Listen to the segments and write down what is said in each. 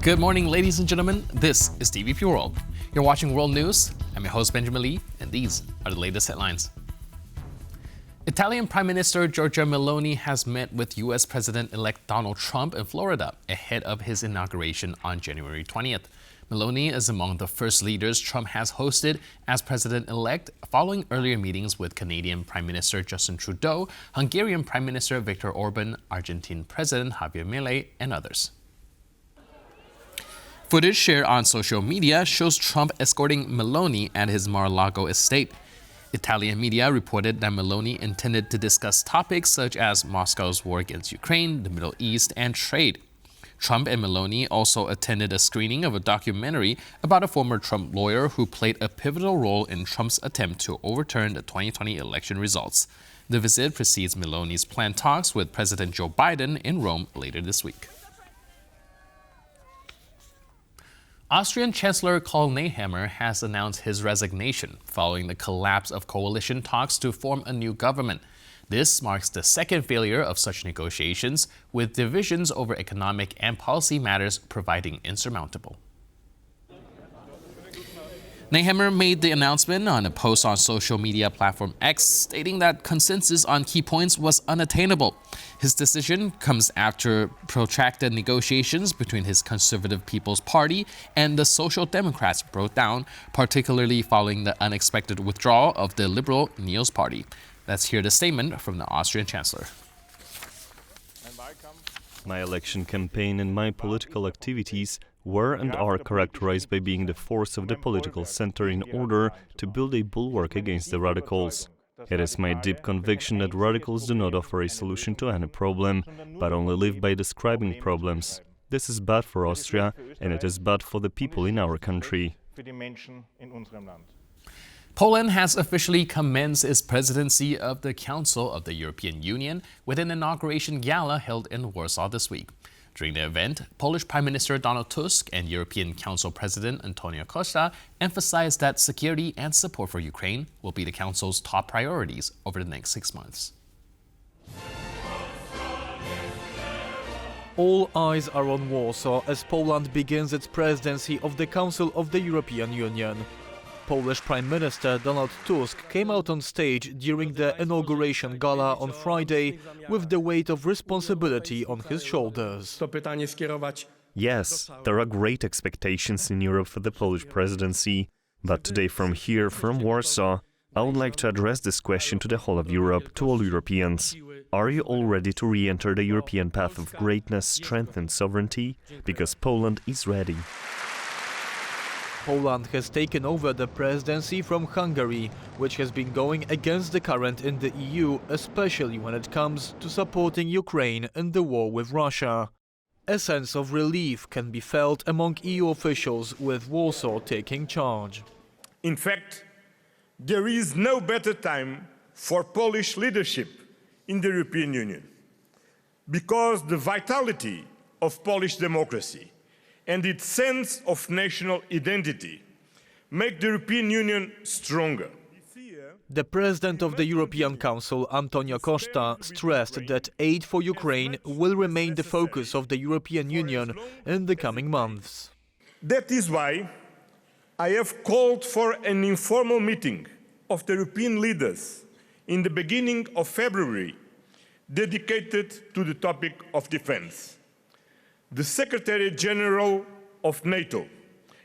Good morning, ladies and gentlemen. This is TVP World. You're watching World News. I'm your host, Benjamin Lee, and these are the latest headlines. Italian Prime Minister Giorgia Meloni has met with U.S. President-elect Donald Trump in Florida ahead of his inauguration on January 20th. Meloni is among the first leaders Trump has hosted as president-elect following earlier meetings with Canadian Prime Minister Justin Trudeau, Hungarian Prime Minister Viktor Orban, Argentine President Javier Milei, and others. Footage shared on social media shows Trump escorting Meloni at his Mar-a-Lago estate. Italian media reported that Meloni intended to discuss topics such as Moscow's war against Ukraine, the Middle East, and trade. Trump and Meloni also attended a screening of a documentary about a former Trump lawyer who played a pivotal role in Trump's attempt to overturn the 2020 election results. The visit precedes Meloni's planned talks with President Joe Biden in Rome later this week. Austrian Chancellor Karl Nehammer has announced his resignation following the collapse of coalition talks to form a new government. This marks the second failure of such negotiations, with divisions over economic and policy matters proving insurmountable. Nehammer made the announcement on a post on social media platform X, stating that consensus on key points was unattainable. His decision comes after protracted negotiations between his Conservative People's Party and the Social Democrats broke down, particularly following the unexpected withdrawal of the Liberal Neos Party. Let's hear the statement from the Austrian Chancellor. My election campaign and my political activities were and are characterized by being the force of the political center in order to build a bulwark against the radicals. It is my deep conviction that radicals do not offer a solution to any problem, but only live by describing problems. This is bad for Austria, and it is bad for the people in our country. Poland has officially commenced its presidency of the Council of the European Union with an inauguration gala held in Warsaw this week. During the event, Polish Prime Minister Donald Tusk and European Council President Antonio Costa emphasized that security and support for Ukraine will be the Council's top priorities over the next 6 months. All eyes are on Warsaw as Poland begins its presidency of the Council of the European Union. Polish Prime Minister Donald Tusk came out on stage during the inauguration gala on Friday with the weight of responsibility on his shoulders. Yes, there are great expectations in Europe for the Polish presidency, but today from here, from Warsaw, I would like to address this question to the whole of Europe, to all Europeans. Are you all ready to re-enter the European path of greatness, strength and sovereignty? Because Poland is ready. Poland has taken over the presidency from Hungary, which has been going against the current in the EU, especially when it comes to supporting Ukraine in the war with Russia. A sense of relief can be felt among EU officials, with Warsaw taking charge. In fact, there is no better time for Polish leadership in the European Union, because the vitality of Polish democracy and its sense of national identity make the European Union stronger. The President of the European Council, Antonio Costa, stressed that aid for Ukraine will remain the focus of the European Union in the coming months. That is why I have called for an informal meeting of the European leaders in the beginning of February, dedicated to the topic of defense. The Secretary General of NATO,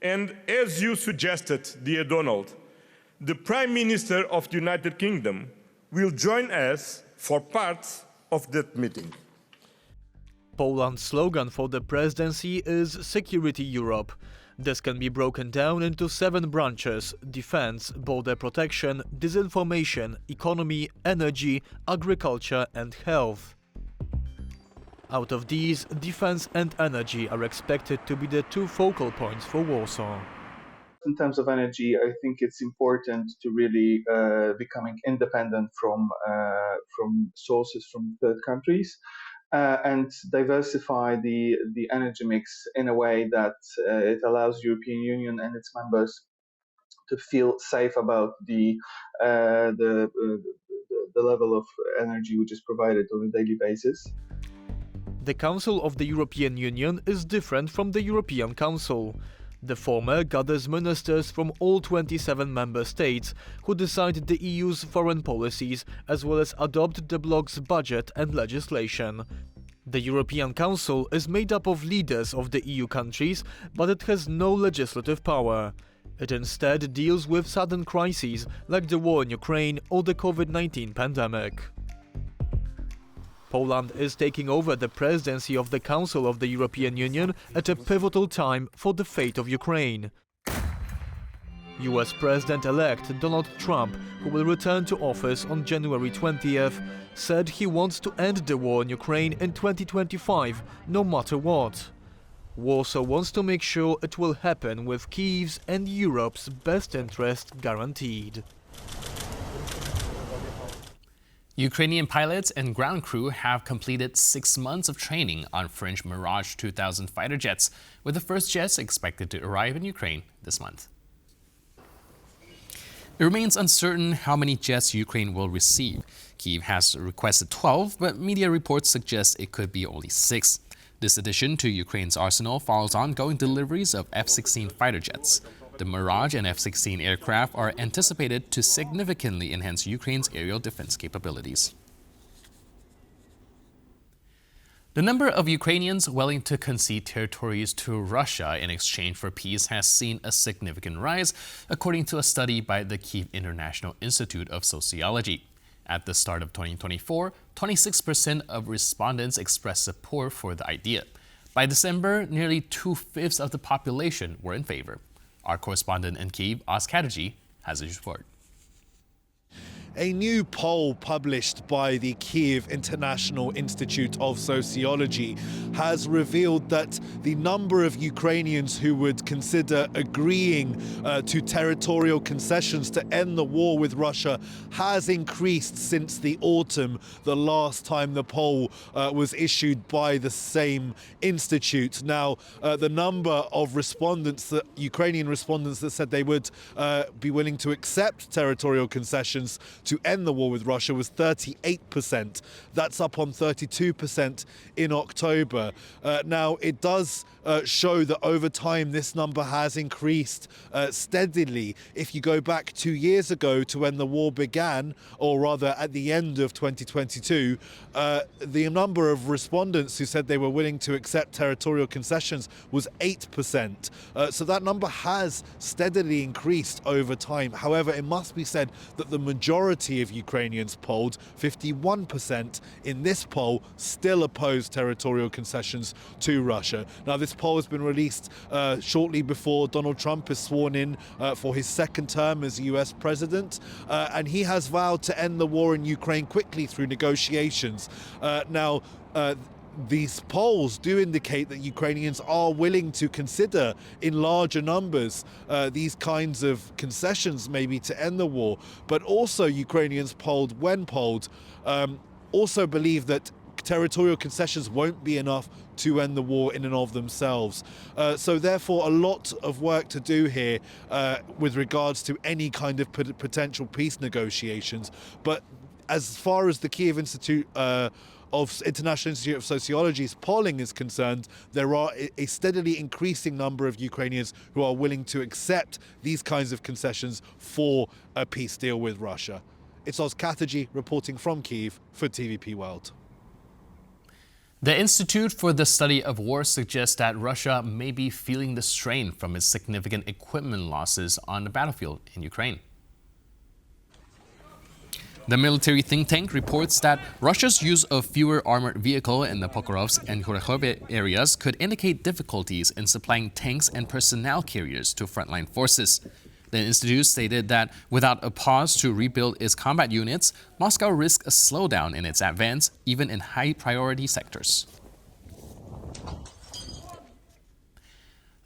and as you suggested, dear Donald, the Prime Minister of the United Kingdom will join us for parts of that meeting. Poland's slogan for the presidency is Security Europe. This can be broken down into 7 branches: defense, border protection, disinformation, economy, energy, agriculture and health. Out of these, defense and energy are expected to be the 2 focal points for Warsaw. In terms of energy, I think it's important to really becoming independent from sources from third countries and diversify the energy mix in a way that it allows European Union and its members to feel safe about the level of energy which is provided on a daily basis. The Council of the European Union is different from the European Council. The former gathers ministers from all 27 member states who decide the EU's foreign policies as well as adopt the bloc's budget and legislation. The European Council is made up of leaders of the EU countries, but it has no legislative power. It instead deals with sudden crises like the war in Ukraine or the COVID-19 pandemic. Poland is taking over the presidency of the Council of the European Union at a pivotal time for the fate of Ukraine. US President-elect Donald Trump, who will return to office on January 20th, said he wants to end the war in Ukraine in 2025, no matter what. Warsaw wants to make sure it will happen with Kyiv's and Europe's best interest guaranteed. Ukrainian pilots and ground crew have completed 6 months of training on French Mirage 2000 fighter jets, with the first jets expected to arrive in Ukraine this month. It remains uncertain how many jets Ukraine will receive. Kyiv has requested 12, but media reports suggest it could be only 6. This addition to Ukraine's arsenal follows ongoing deliveries of F-16 fighter jets. The Mirage and F-16 aircraft are anticipated to significantly enhance Ukraine's aerial defense capabilities. The number of Ukrainians willing to concede territories to Russia in exchange for peace has seen a significant rise, according to a study by the Kyiv International Institute of Sociology. At the start of 2024, 26% of respondents expressed support for the idea. By December, nearly 2/5 of the population were in favor. Our correspondent in Kyiv, EH-geh-deh, has a report. A new poll published by the Kyiv International Institute of Sociology has revealed that the number of Ukrainians who would consider agreeing to territorial concessions to end the war with Russia has increased since the autumn, the last time the poll was issued by the same institute. Now, the number of Ukrainian respondents that said they would be willing to accept territorial concessions to end the war with Russia was 38%. That's up on 32% in October. Now, it does show that over time this number has increased steadily. If you go back 2 years ago to when the war began, or rather at the end of 2022, the number of respondents who said they were willing to accept territorial concessions was 8%. So that number has steadily increased over time. However, it must be said that the majority of Ukrainians polled, 51% in this poll, still oppose territorial concessions to Russia. Now, this poll has been released shortly before Donald Trump is sworn in for his second term as US president, and he has vowed to end the war in Ukraine quickly through negotiations. Now, these polls do indicate that Ukrainians are willing to consider in larger numbers these kinds of concessions maybe to end the war, but also Ukrainians when polled, also believe that territorial concessions won't be enough to end the war in and of themselves. So therefore, a lot of work to do here with regards to any kind of potential peace negotiations. But as far as the Kyiv International Institute of Sociology's polling is concerned, there are a steadily increasing number of Ukrainians who are willing to accept these kinds of concessions for a peace deal with Russia. It's EH-geh-deh reporting from Kyiv for TVP World. The Institute for the Study of War suggests that Russia may be feeling the strain from its significant equipment losses on the battlefield in Ukraine. The military think tank reports that Russia's use of fewer armored vehicles in the Pokrovsk and Kharkiv areas could indicate difficulties in supplying tanks and personnel carriers to frontline forces. The institute stated that without a pause to rebuild its combat units, Moscow risks a slowdown in its advance, even in high-priority sectors.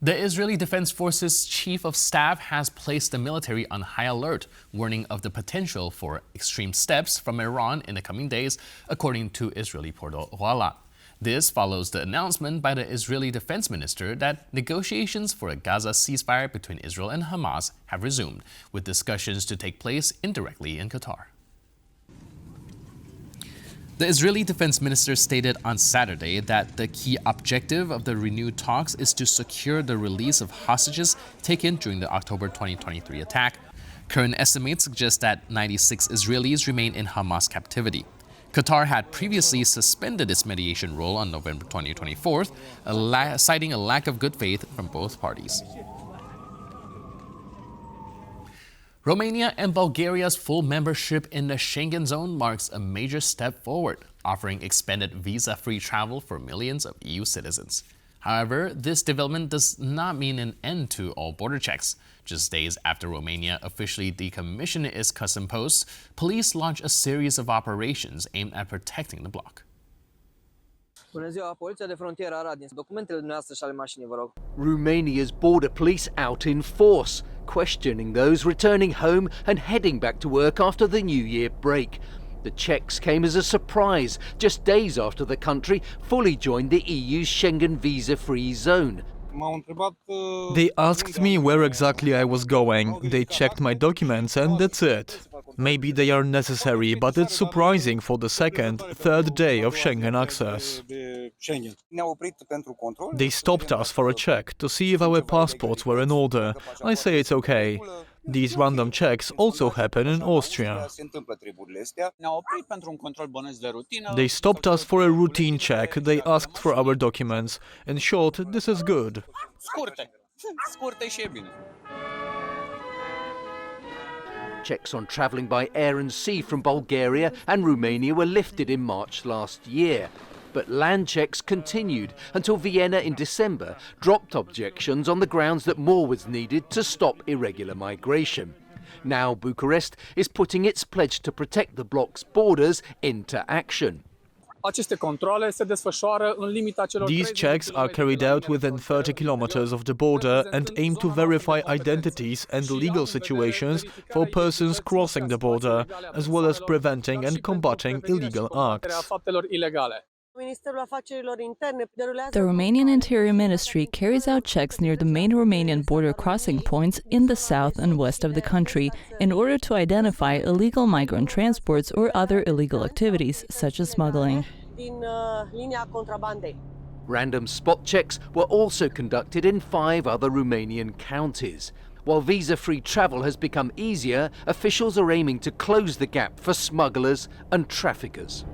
The Israeli Defense Forces Chief of Staff has placed the military on high alert, warning of the potential for extreme steps from Iran in the coming days, according to Israeli portal Walla. This follows the announcement by the Israeli Defense Minister that negotiations for a Gaza ceasefire between Israel and Hamas have resumed, with discussions to take place indirectly in Qatar. The Israeli defense minister stated on Saturday that the key objective of the renewed talks is to secure the release of hostages taken during the October 2023 attack. Current estimates suggest that 96 Israelis remain in Hamas captivity. Qatar had previously suspended its mediation role on November 2024, citing a lack of good faith from both parties. Romania and Bulgaria's full membership in the Schengen zone marks a major step forward, offering expanded visa-free travel for millions of EU citizens. However, this development does not mean an end to all border checks. Just days after Romania officially decommissioned its custom posts, police launched a series of operations aimed at protecting the bloc. Romania's border police out in force, questioning those returning home and heading back to work after the New Year break. The checks came as a surprise, just days after the country fully joined the EU's Schengen visa-free zone. They asked me where exactly I was going. They checked my documents and that's it. Maybe they are necessary, but it's surprising for the second, third day of Schengen access. They stopped us for a check to see if our passports were in order. I say it's okay. These random checks also happen in Austria. They stopped us for a routine check. They asked for our documents. In short, this is good. Checks on travelling by air and sea from Bulgaria and Romania were lifted in March last year. But land checks continued until Vienna in December dropped objections on the grounds that more was needed to stop irregular migration. Now Bucharest is putting its pledge to protect the bloc's borders into action. These checks are carried out within 30 kilometers of the border and aim to verify identities and legal situations for persons crossing the border, as well as preventing and combating illegal acts. The Romanian Interior Ministry carries out checks near the main Romanian border crossing points in the south and west of the country in order to identify illegal migrant transports or other illegal activities, such as smuggling. Random spot checks were also conducted in 5 other Romanian counties. While visa-free travel has become easier, officials are aiming to close the gap for smugglers and traffickers.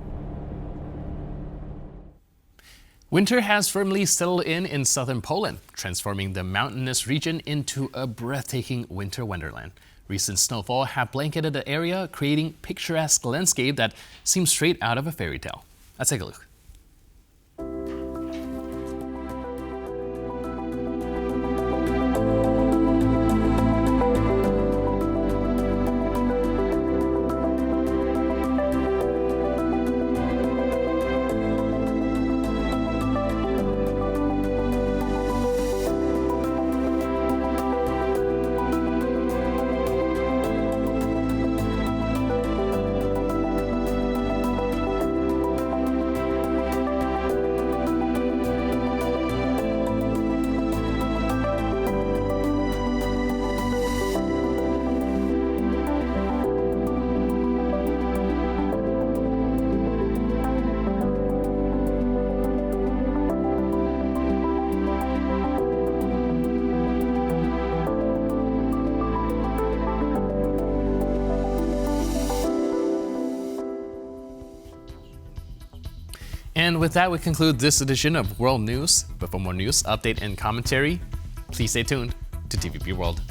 Winter has firmly settled in southern Poland, transforming the mountainous region into a breathtaking winter wonderland. Recent snowfall have blanketed the area, creating picturesque landscape that seems straight out of a fairy tale. Let's take a look. And with that, we conclude this edition of World News. But for more news, update, and commentary, please stay tuned to TVP World.